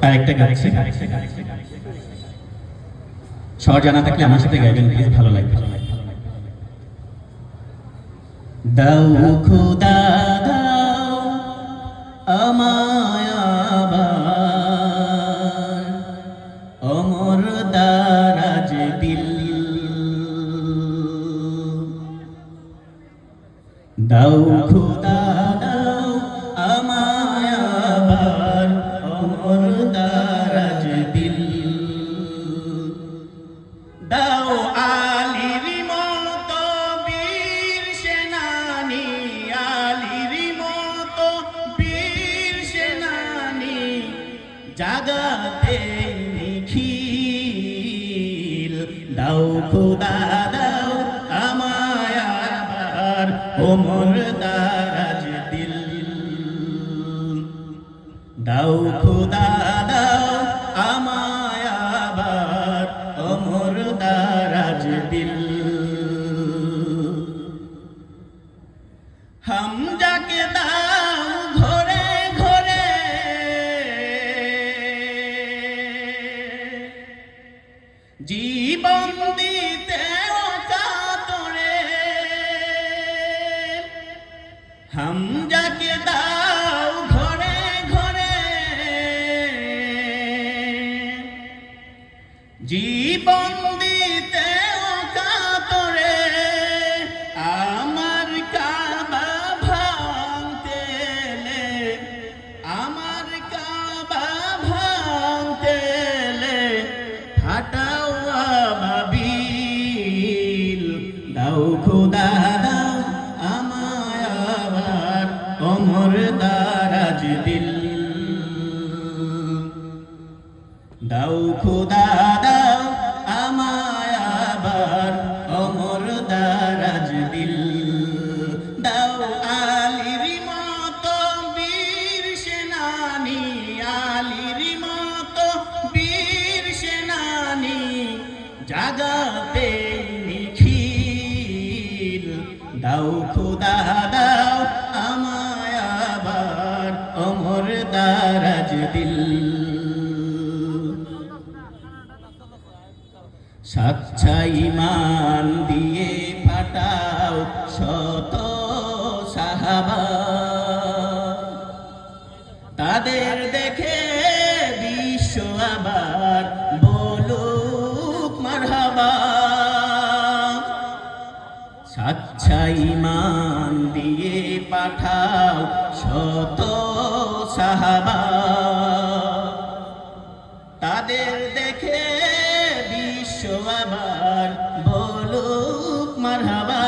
আরেকটা গাচ্ছি, স্বর জানা থাকলে আমার সাথে গাইবেন প্লিজ, ভালো লাগবে। দাও খোদা দাও আমায় আবার অমর দারাজ দিল, দাও খোদা দাও আমায় আবার অমর দারাজ দিল, দাও আলীর মতো বীর সেনানী, আলীর মতো বীর সেনানী জাগাতে নিখিল, দাও খোদা দাও আমায় আবার ওমর দারাজ দিল, দাও খোদা দাও আমায় আবার ওমর দারাজ দিল। হামজাকে দাও ঘরে ঘরে জীবন দিতে কাতরে, হামজাকে দাও ঘরে ঘরে জীবন দিতে কাতরে, আমার কাবা ভাঙতে এলে, আমার কাবা ভাঙতে এলে ফাটাও আবাবিল, দাও খোদা দাও আমায় আবার ওমর দারাজ দিল, দাও খোদা দাও আমায় আবার ওমর দারাজ দিল, দাও আলীর মতো বীর সেনানী, আলীর মতো বীর সেনানী জাগাতে নিখিল, দাও খোদা দাও আমায় আবার ওমর দারাজ দিল। সাচ্চা ঈমান দিয়ে পাঠাও শত সাহাবা, তাদের দেখে বিশ্ব আবার বলুক মারহাবা, সাচ্চা ঈমান দিয়ে পাঠাও শত সাহাবা, তাদের দেখে আবার বলুক মারহাবা,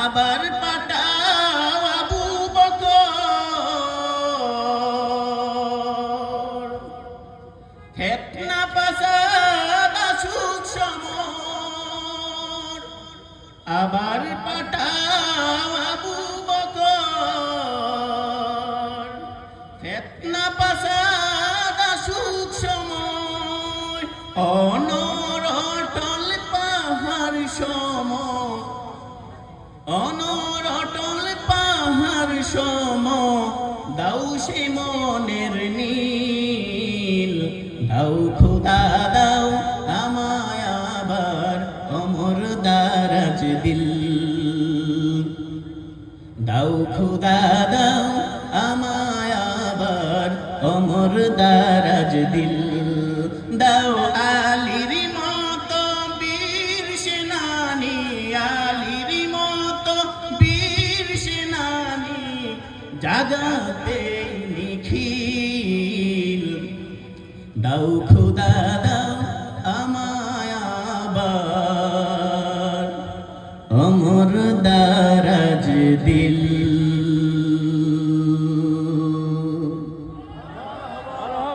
আবার পাঠাও আবু বকর, ফিতনা ফাসাদ আসুক সমর, আবার পাঠাও আবু বকর, ফিতনা ফাসাদ আসুক সময়, অনর অটল পাহাড় সম, অনর অটল পাহাড় সম, দাও সে মনের নীল, দাও খোদা দাও আমায় আবার ওমর দারাজ দিল, দাও খোদা দাও আমায় আবার ওমর দারাজ দিল, দাও আলীর মতো বীর সেনানী, আলীর মতো বীর সেনানী জাগাতে নিখিল, দাও খোদা দাও আমায় আবার ওমর দারাজ দিল।